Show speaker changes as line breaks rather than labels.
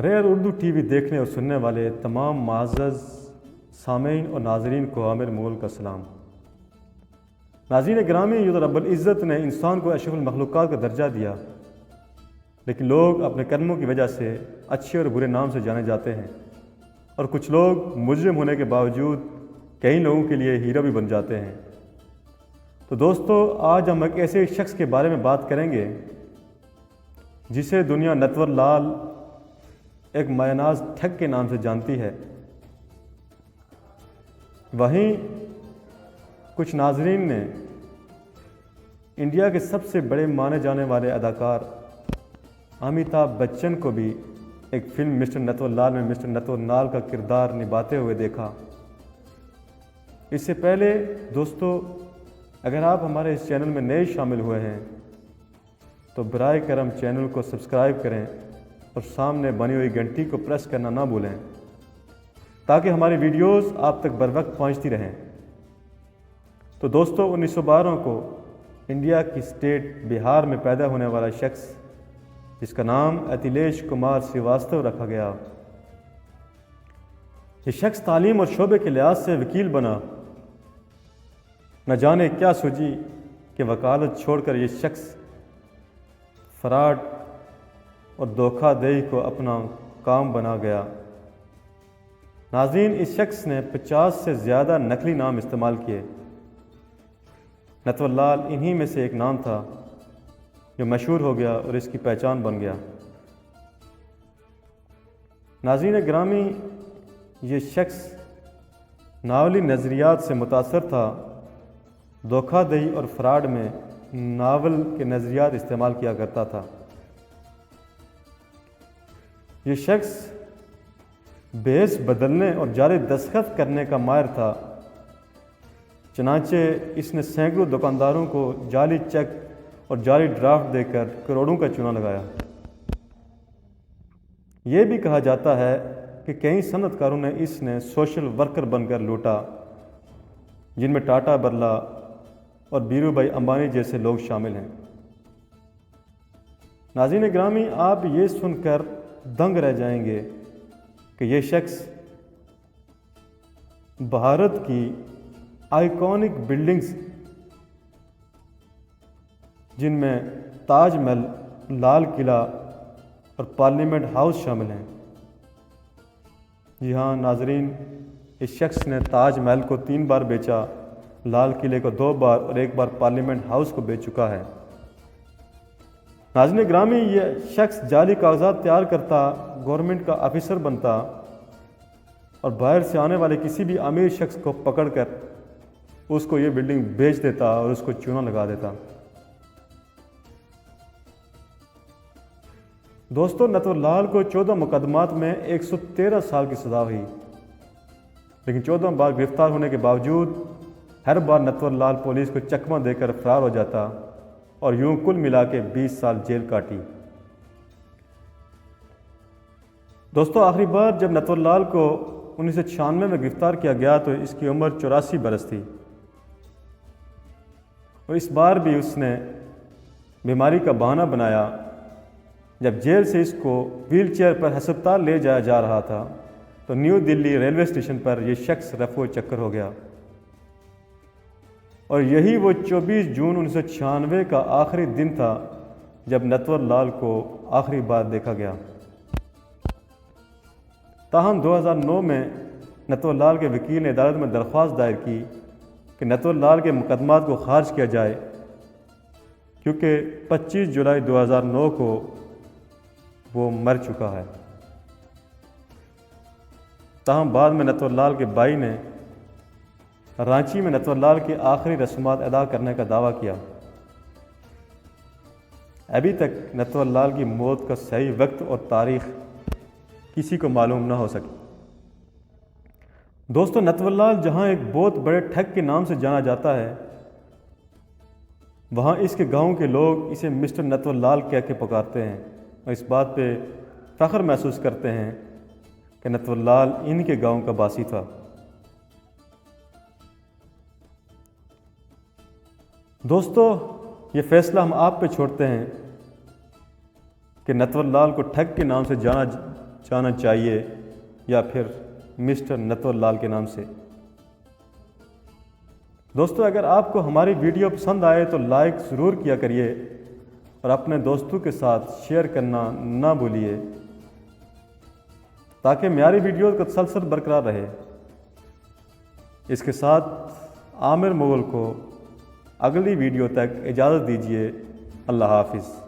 Rear Urdu T V دیکھنے اور سننے والے تمام معزز سامعین اور ناظرین کو عامر مغل کا سلام۔ ناظرین گرامی، یہ رب العزت نے انسان کو اشرف المخلوقات کا درجہ دیا، لیکن لوگ اپنے کرموں کی وجہ سے اچھے اور برے نام سے جانے جاتے ہیں، اور کچھ لوگ مجرم ہونے کے باوجود کئی لوگوں کے لیے ہیرو بھی بن جاتے ہیں۔ تو دوستو، آج ہم ایک ایسے شخص کے بارے میں بات کریں گے جسے دنیا نتور لال ایک مایہ ناز ٹھگ کے نام سے جانتی ہے۔ وہیں کچھ ناظرین نے انڈیا کے سب سے بڑے مانے جانے والے اداکار امیتابھ بچن کو بھی ایک فلم مسٹر نتور لال میں مسٹر نتور لال کا کردار نبھاتے ہوئے دیکھا۔ اس سے پہلے دوستو، اگر آپ ہمارے اس چینل میں نئے شامل ہوئے ہیں تو برائے کرم چینل کو سبسکرائب کریں اور سامنے بنی ہوئی گھنٹی کو پریس کرنا نہ بھولیں تاکہ ہماری ویڈیوز آپ تک بر وقت پہنچتی رہیں۔ تو دوستو، 1912 کو انڈیا کی اسٹیٹ بہار میں پیدا ہونے والا شخص جس کا نام اتیلیش کمار سریواستو رکھا گیا، یہ شخص تعلیم اور شعبے کے لحاظ سے وکیل بنا۔ نہ جانے کیا سوچی کہ وکالت چھوڑ کر یہ شخص فراڈ اور دھوکہ دہی کو اپنا کام بنا گیا۔ ناظرین، اس شخص نے 50 سے زیادہ نقلی نام استعمال کیے۔ نتور لال انہی میں سے ایک نام تھا جو مشہور ہو گیا اور اس کی پہچان بن گیا۔ ناظرین گرامی، یہ شخص ناولی نظریات سے متاثر تھا۔ دھوکہ دہی اور فراڈ میں ناول کے نظریات استعمال کیا کرتا تھا۔ یہ شخص بیس بدلنے اور جعلی دستخط کرنے کا ماہر تھا، چنانچہ اس نے سینکڑوں دکانداروں کو جعلی چیک اور جعلی ڈرافٹ دے کر کروڑوں کا چونا لگایا۔ یہ بھی کہا جاتا ہے کہ کئی صنعت کاروں نے اس نے سوشل ورکر بن کر لوٹا، جن میں ٹاٹا برلا اور بیرو بھائی امبانی جیسے لوگ شامل ہیں۔ ناظرین گرامی، آپ یہ سن کر دنگ رہ جائیں گے کہ یہ شخص بھارت کی آئیکونک بلڈنگز جن میں تاج محل، لال قلعہ اور پارلیمنٹ ہاؤس شامل ہیں۔ جی ہاں ناظرین، اس شخص نے تاج محل کو 3 بار بیچا، لال قلعے کو 2 بار اور 1 بار پارلیمنٹ ہاؤس کو بیچ چکا ہے۔ ناظرین گرامی، یہ شخص جعلی کاغذات تیار کرتا، گورنمنٹ کا آفیسر بنتا اور باہر سے آنے والے کسی بھی امیر شخص کو پکڑ کر اس کو یہ بلڈنگ بیچ دیتا اور اس کو چونا لگا دیتا۔ دوستو، نتور لال کو 14 مقدمات میں 113 سال کی سزا ہوئی، لیکن 14 بار گرفتار ہونے کے باوجود ہر بار نتور لال پولیس کو چکمہ دے کر فرار ہو جاتا اور یوں کل ملا کے 20 سال جیل کاٹی۔ دوستو، آخری بار جب نتور لال کو 1996 میں گرفتار کیا گیا تو اس کی عمر 84 برس تھی، اور اس بار بھی اس نے بیماری کا بہانہ بنایا۔ جب جیل سے اس کو ویل چیئر پر ہسپتال لے جایا جا رہا تھا تو نیو دلی ریلوے اسٹیشن پر یہ شخص رفو چکر ہو گیا، اور یہی وہ 24 جون 1996 کا آخری دن تھا جب نتور لال کو آخری بار دیکھا گیا۔ تاہم 2009 میں نتور لال کے وکیل نے عدالت میں درخواست دائر کی کہ نتور لال کے مقدمات کو خارج کیا جائے، کیونکہ 25 جولائی 2009 کو وہ مر چکا ہے۔ تاہم بعد میں نتور لال کے بھائی نے رانچی میں نتور لال کی آخری رسومات ادا کرنے کا دعویٰ کیا۔ ابھی تک نتور لال کی موت کا صحیح وقت اور تاریخ کسی کو معلوم نہ ہو سکی۔ دوستو، نتور لال جہاں ایک بہت بڑے ٹھگ کے نام سے جانا جاتا ہے، وہاں اس کے گاؤں کے لوگ اسے مسٹر نتور لال کہہ کے پکارتے ہیں اور اس بات پہ فخر محسوس کرتے ہیں کہ نتور لال ان کے گاؤں کا باسی تھا۔ دوستو، یہ فیصلہ ہم آپ پہ چھوڑتے ہیں کہ نتور لال کو ٹھگ کے نام سے جانا چاہیے یا پھر مسٹر نتو لال کے نام سے۔ دوستو اگر آپ کو ہماری ویڈیو پسند آئے تو لائک ضرور کیا کریے اور اپنے دوستوں کے ساتھ شیئر کرنا نہ بھولیے تاکہ میاری ویڈیو کا تسلسل برقرار رہے۔ اس کے ساتھ عامر مغل کو اگلی ویڈیو تک اجازت دیجیے۔ اللہ حافظ۔